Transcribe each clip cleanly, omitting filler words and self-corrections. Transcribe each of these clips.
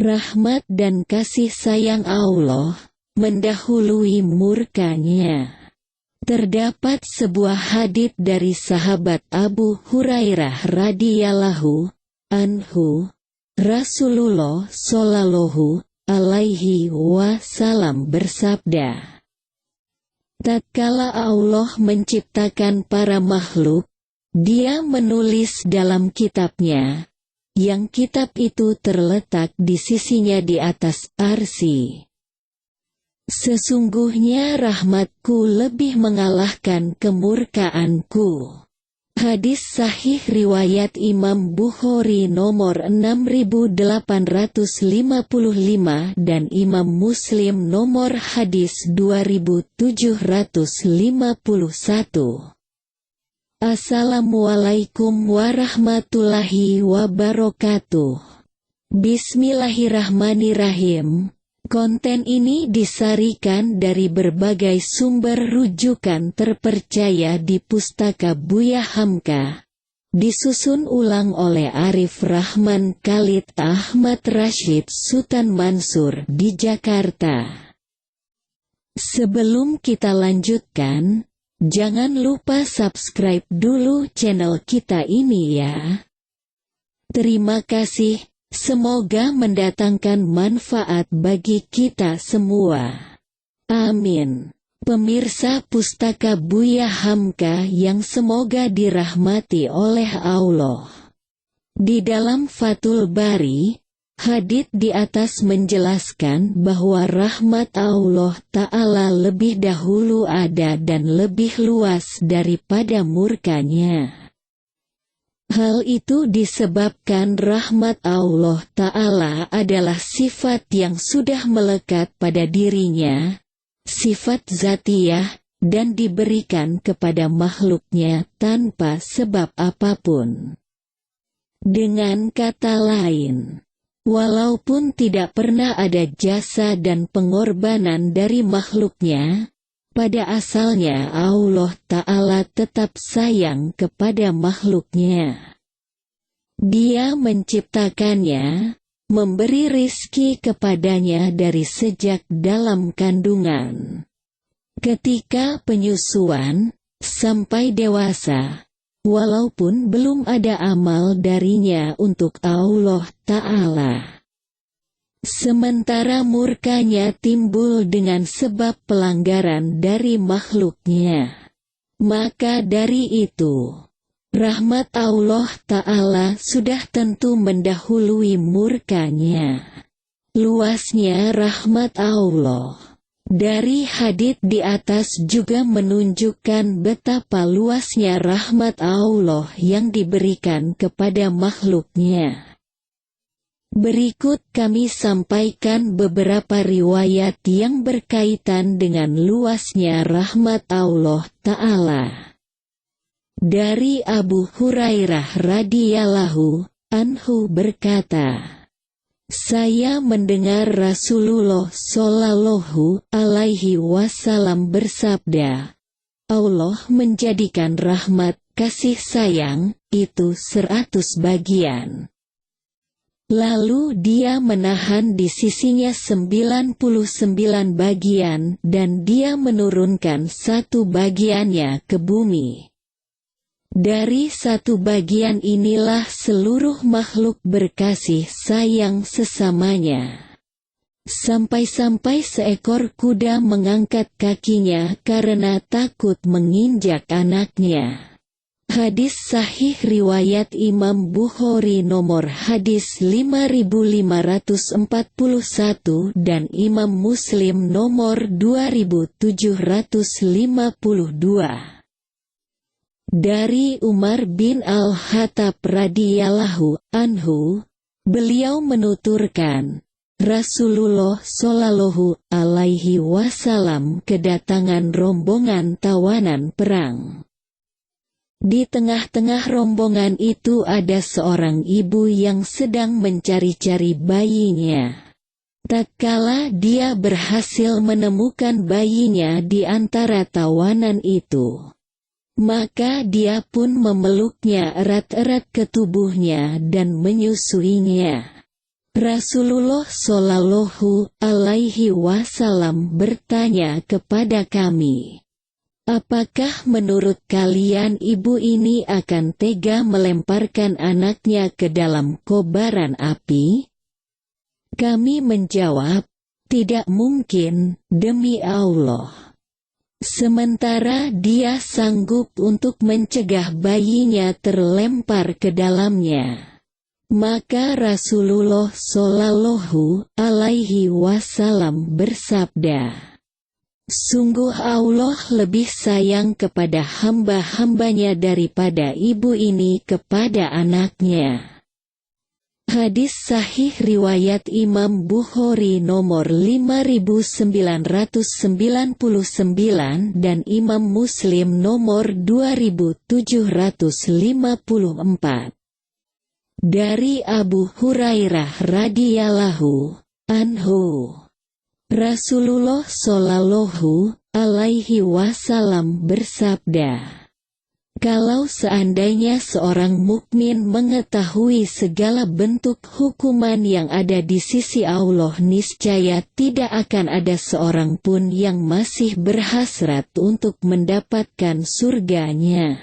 Rahmat dan kasih sayang Allah mendahului murka-Nya. Terdapat sebuah hadits dari sahabat Abu Hurairah radhiyallahu anhu, Rasulullah shallallahu alaihi wasallam bersabda, tatkala Allah menciptakan para makhluk, Dia menulis dalam kitab-Nya, yang kitab itu terletak di sisinya di atas arsy. Sesungguhnya rahmatku lebih mengalahkan kemurkaanku. Hadis sahih riwayat Imam Bukhari nomor 6855 dan Imam Muslim nomor hadis 2751. Assalamualaikum warahmatullahi wabarakatuh. Bismillahirrahmanirrahim. Konten ini disarikan dari berbagai sumber rujukan terpercaya di Pustaka Buya Hamka. Disusun ulang oleh Arif Rahman Khalid Ahmad Rashid Sultan Mansur di Jakarta. Sebelum kita lanjutkan, jangan lupa subscribe dulu channel kita ini ya. Terima kasih. Semoga mendatangkan manfaat bagi kita semua. Amin. Pemirsa Pustaka Buya Hamka yang semoga dirahmati oleh Allah. Di dalam Fathul Bari, hadits di atas menjelaskan bahwa rahmat Allah Ta'ala lebih dahulu ada dan lebih luas daripada murka-Nya. Hal itu disebabkan rahmat Allah Ta'ala adalah sifat yang sudah melekat pada dirinya, sifat zatiyah, dan diberikan kepada makhluk-Nya tanpa sebab apapun. Dengan kata lain, walaupun tidak pernah ada jasa dan pengorbanan dari makhluk-Nya, pada asalnya Allah Ta'ala tetap sayang kepada makhluk-Nya. Dia menciptakannya, memberi rizki kepadanya dari sejak dalam kandungan. Ketika penyusuan, sampai dewasa, walaupun belum ada amal darinya untuk Allah Ta'ala. Sementara murka-Nya timbul dengan sebab pelanggaran dari makhluk-Nya. Maka dari itu, rahmat Allah Ta'ala sudah tentu mendahului murka-Nya. Luasnya rahmat Allah. Dari hadits di atas juga menunjukkan betapa luasnya rahmat Allah yang diberikan kepada makhluk-Nya. Berikut kami sampaikan beberapa riwayat yang berkaitan dengan luasnya rahmat Allah Ta'ala. Dari Abu Hurairah radhiyallahu anhu berkata, saya mendengar Rasulullah shallallahu alaihi wasallam bersabda, Allah menjadikan rahmat kasih sayang itu 100 bagian. Lalu Dia menahan di sisinya 99 bagian dan Dia menurunkan 1 bagiannya ke bumi. Dari 1 bagian inilah seluruh makhluk berkasih sayang sesamanya. Sampai-sampai seekor kuda mengangkat kakinya karena takut menginjak anaknya. Hadis sahih riwayat Imam Bukhari nomor hadis 5541 dan Imam Muslim nomor 2752. Dari Umar bin Al-Khattab radhiyallahu anhu, beliau menuturkan, Rasulullah shallallahu alaihi wasallam kedatangan rombongan tawanan perang. Di tengah-tengah rombongan itu ada seorang ibu yang sedang mencari-cari bayinya. Tatkala dia berhasil menemukan bayinya di antara tawanan itu, maka dia pun memeluknya erat-erat ke tubuhnya dan menyusuinya. Rasulullah Shallallahu Alaihi Wasallam bertanya kepada kami, apakah menurut kalian ibu ini akan tega melemparkan anaknya ke dalam kobaran api? Kami menjawab, tidak mungkin, demi Allah. Sementara dia sanggup untuk mencegah bayinya terlempar ke dalamnya. Maka Rasulullah Shallallahu Alaihi Wasallam bersabda, sungguh Allah lebih sayang kepada hamba-hambanya daripada ibu ini kepada anaknya. Hadis sahih riwayat Imam Bukhari nomor 5999 dan Imam Muslim nomor 2754. Dari Abu Hurairah radhiyallahu anhu, Rasulullah Shallallahu Alaihi Wasallam bersabda, kalau seandainya seorang mukmin mengetahui segala bentuk hukuman yang ada di sisi Allah, niscaya tidak akan ada seorang pun yang masih berhasrat untuk mendapatkan surganya.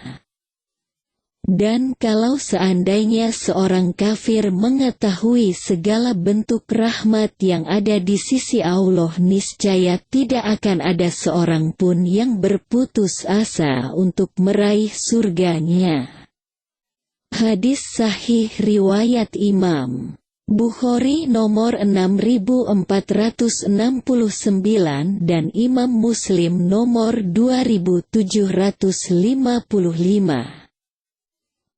Dan kalau seandainya seorang kafir mengetahui segala bentuk rahmat yang ada di sisi Allah, niscaya tidak akan ada seorang pun yang berputus asa untuk meraih surganya. Hadis sahih riwayat Imam Bukhari nomor 6469 dan Imam Muslim nomor 2755.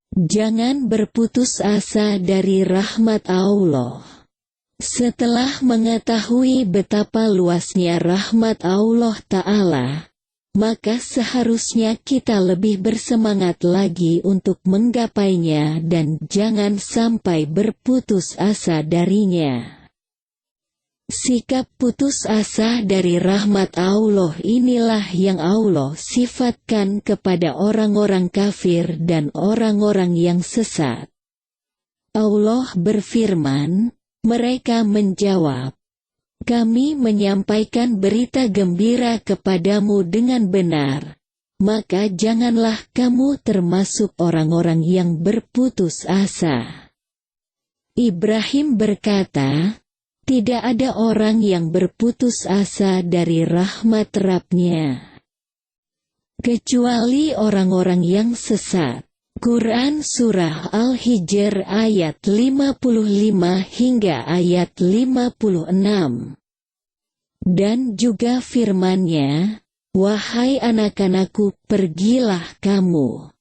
Jangan berputus asa dari rahmat Allah. Setelah mengetahui betapa luasnya rahmat Allah Ta'ala, maka seharusnya kita lebih bersemangat lagi untuk menggapainya dan jangan sampai berputus asa darinya. Sikap putus asa dari rahmat Allah inilah yang Allah sifatkan kepada orang-orang kafir dan orang-orang yang sesat. Allah berfirman, mereka menjawab, kami menyampaikan berita gembira kepadamu dengan benar, maka janganlah kamu termasuk orang-orang yang berputus asa. Ibrahim berkata, tidak ada orang yang berputus asa dari rahmat Rabb-Nya, kecuali orang-orang yang sesat. Quran Surah Al-Hijr ayat 55 hingga ayat 56. Dan juga firman-Nya, wahai anak-anakku, pergilah kamu.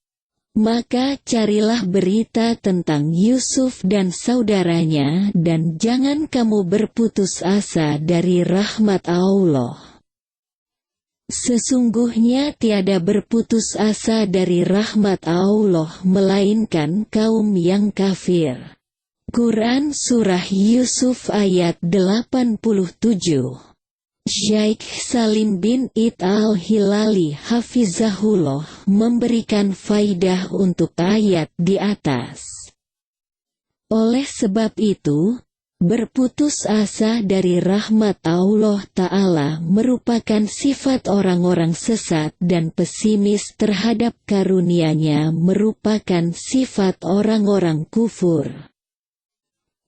Maka carilah berita tentang Yusuf dan saudaranya dan jangan kamu berputus asa dari rahmat Allah. Sesungguhnya tiada berputus asa dari rahmat Allah melainkan kaum yang kafir. Quran Surah Yusuf ayat 87. Syaikh Salim bin Id al-Hilali hafizahullah memberikan faidah untuk ayat di atas. Oleh sebab itu, berputus asa dari rahmat Allah Ta'ala merupakan sifat orang-orang sesat dan pesimis terhadap karunia-Nya merupakan sifat orang-orang kufur.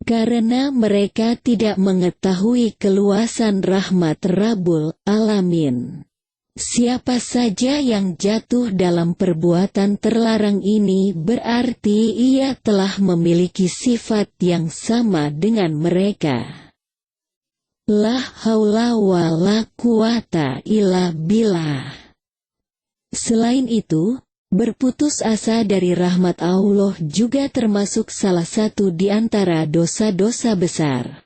Karena mereka tidak mengetahui keluasan rahmat Rabbul Alamin. Siapa saja yang jatuh dalam perbuatan terlarang ini berarti ia telah memiliki sifat yang sama dengan mereka. La haula wa la quwata illa billah. Selain itu, berputus asa dari rahmat Allah juga termasuk salah satu di antara dosa-dosa besar.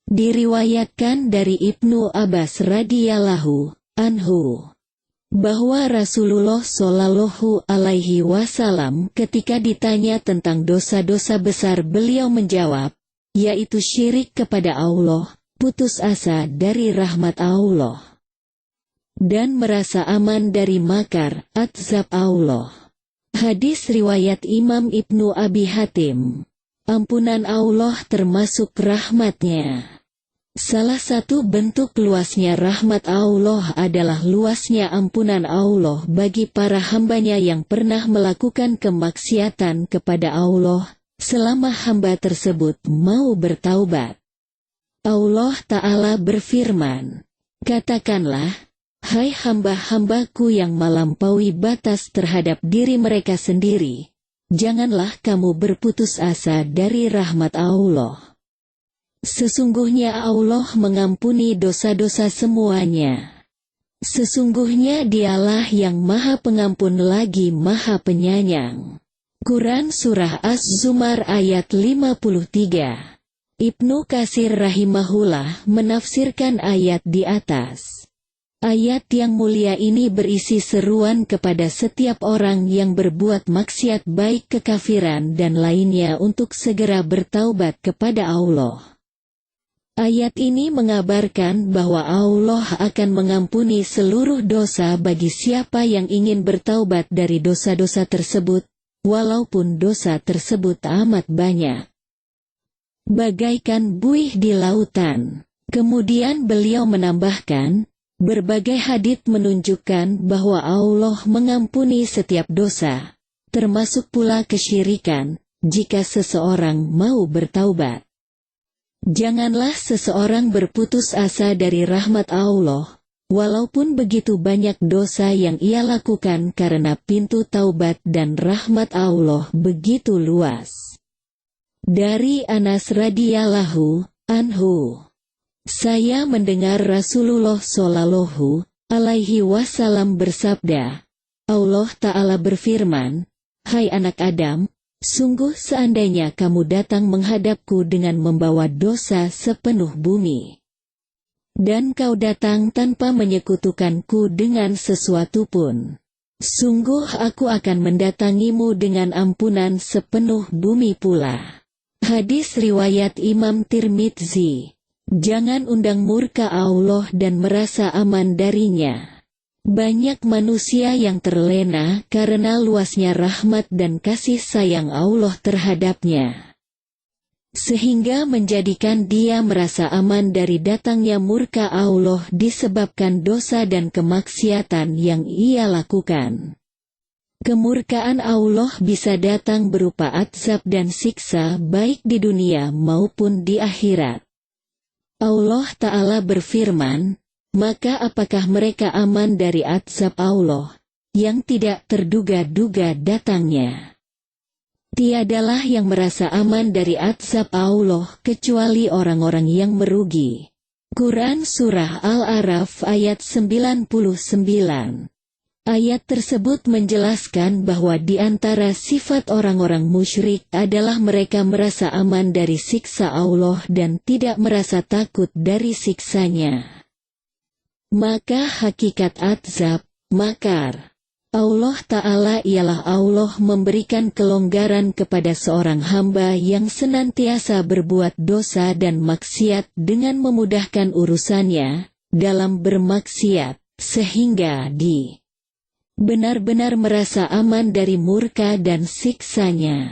Diriwayatkan dari Ibnu Abbas radhiyallahu anhu, bahwa Rasulullah Shallallahu Alaihi Wasallam ketika ditanya tentang dosa-dosa besar beliau menjawab, yaitu syirik kepada Allah, putus asa dari rahmat Allah, dan merasa aman dari makar, azab Allah. Hadis riwayat Imam Ibnu Abi Hatim. Ampunan Allah termasuk rahmat-Nya. Salah satu bentuk luasnya rahmat Allah adalah luasnya ampunan Allah bagi para hamba-Nya yang pernah melakukan kemaksiatan kepada Allah, selama hamba tersebut mau bertaubat. Allah Ta'ala berfirman, "Katakanlah, hai hamba-hambaku yang melampaui batas terhadap diri mereka sendiri, janganlah kamu berputus asa dari rahmat Allah. Sesungguhnya Allah mengampuni dosa-dosa semuanya. Sesungguhnya Dialah yang Maha Pengampun lagi Maha Penyayang." Quran Surah Az-Zumar ayat 53. Ibnu Katsir rahimahullah menafsirkan ayat di atas. Ayat yang mulia ini berisi seruan kepada setiap orang yang berbuat maksiat baik kekafiran dan lainnya untuk segera bertaubat kepada Allah. Ayat ini mengabarkan bahwa Allah akan mengampuni seluruh dosa bagi siapa yang ingin bertaubat dari dosa-dosa tersebut, walaupun dosa tersebut amat banyak. Bagaikan buih di lautan. Kemudian beliau menambahkan, berbagai hadits menunjukkan bahwa Allah mengampuni setiap dosa, termasuk pula kesyirikan, jika seseorang mau bertaubat. Janganlah seseorang berputus asa dari rahmat Allah, walaupun begitu banyak dosa yang ia lakukan karena pintu taubat dan rahmat Allah begitu luas. Dari Anas radhiyallahu anhu, saya mendengar Rasulullah Shallallahu alaihi wasallam bersabda, Allah Ta'ala berfirman, "Hai anak Adam, sungguh seandainya kamu datang menghadapku dengan membawa dosa sepenuh bumi, dan kau datang tanpa menyekutukanku dengan sesuatu pun, sungguh aku akan mendatangimu dengan ampunan sepenuh bumi pula." Hadis riwayat Imam Tirmidzi. Jangan undang murka Allah dan merasa aman darinya. Banyak manusia yang terlena karena luasnya rahmat dan kasih sayang Allah terhadapnya, sehingga menjadikan dia merasa aman dari datangnya murka Allah disebabkan dosa dan kemaksiatan yang ia lakukan. Kemurkaan Allah bisa datang berupa azab dan siksa baik di dunia maupun di akhirat. Allah Ta'ala berfirman, maka apakah mereka aman dari azab Allah, yang tidak terduga-duga datangnya? Tiadalah yang merasa aman dari azab Allah kecuali orang-orang yang merugi. Quran Surah Al-A'raf ayat 99. Ayat tersebut menjelaskan bahwa di antara sifat orang-orang musyrik adalah mereka merasa aman dari siksa Allah dan tidak merasa takut dari siksanya. Maka hakikat azab, makar Allah Ta'ala ialah Allah memberikan kelonggaran kepada seorang hamba yang senantiasa berbuat dosa dan maksiat dengan memudahkan urusannya dalam bermaksiat, sehingga benar-benar merasa aman dari murka dan siksanya.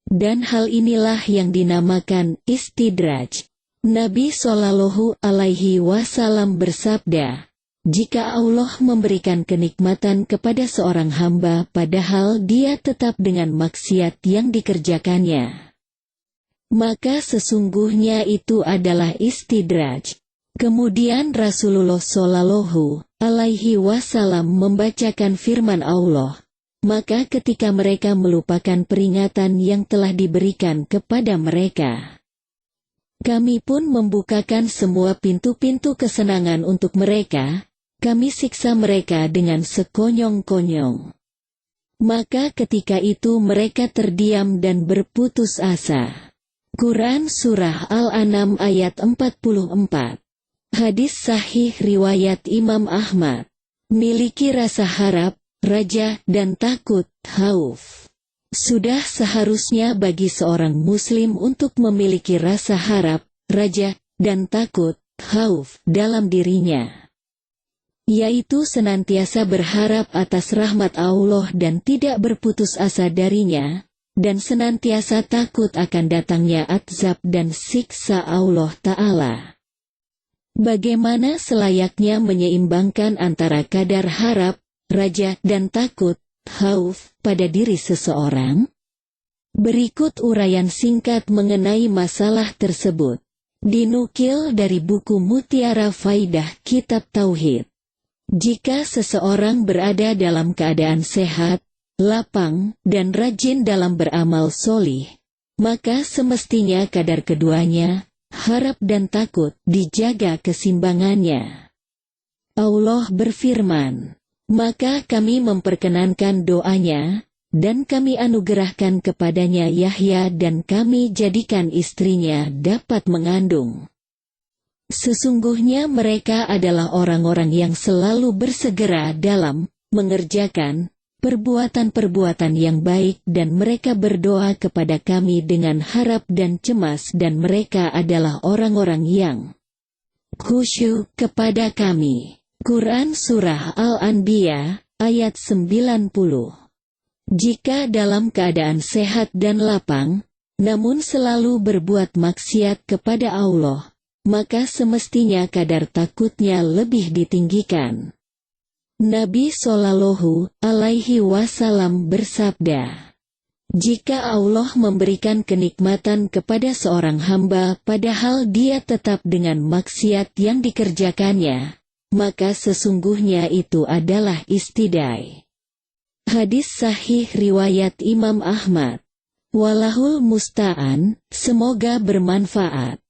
Dan hal inilah yang dinamakan istidraj. Nabi Shallallahu alaihi wasallam bersabda, jika Allah memberikan kenikmatan kepada seorang hamba padahal dia tetap dengan maksiat yang dikerjakannya, maka sesungguhnya itu adalah istidraj. Kemudian Rasulullah Shallallahu alaihi wasallam membacakan firman Allah, maka ketika mereka melupakan peringatan yang telah diberikan kepada mereka, kami pun membukakan semua pintu-pintu kesenangan untuk mereka, kami siksa mereka dengan sekonyong-konyong. Maka ketika itu mereka terdiam dan berputus asa. Quran Surah Al-An'am ayat 44. Hadis sahih riwayat Imam Ahmad. Miliki rasa harap, raja, dan takut, khauf. Sudah seharusnya bagi seorang muslim untuk memiliki rasa harap, raja, dan takut, khauf, dalam dirinya, yaitu senantiasa berharap atas rahmat Allah dan tidak berputus asa darinya, dan senantiasa takut akan datangnya azab dan siksa Allah Ta'ala. Bagaimana selayaknya menyeimbangkan antara kadar harap, raja dan takut, khauf, pada diri seseorang? Berikut uraian singkat mengenai masalah tersebut. Dinukil dari buku Mutiara Faidah Kitab Tauhid. Jika seseorang berada dalam keadaan sehat, lapang, dan rajin dalam beramal solih, maka semestinya kadar keduanya, harap dan takut, dijaga keseimbangannya. Allah berfirman, maka kami memperkenankan doanya, dan kami anugerahkan kepadanya Yahya dan kami jadikan istrinya dapat mengandung. Sesungguhnya mereka adalah orang-orang yang selalu bersegera dalam mengerjakan perbuatan-perbuatan yang baik dan mereka berdoa kepada kami dengan harap dan cemas dan mereka adalah orang-orang yang khusyuk kepada kami. Quran Surah Al-Anbiya, ayat 90. Jika dalam keadaan sehat dan lapang, namun selalu berbuat maksiat kepada Allah, maka semestinya kadar takutnya lebih ditinggikan. Nabi Shallallahu Alaihi Wasallam bersabda, jika Allah memberikan kenikmatan kepada seorang hamba padahal dia tetap dengan maksiat yang dikerjakannya, maka sesungguhnya itu adalah istidai. Hadis sahih riwayat Imam Ahmad. Walahul musta'an, semoga bermanfaat.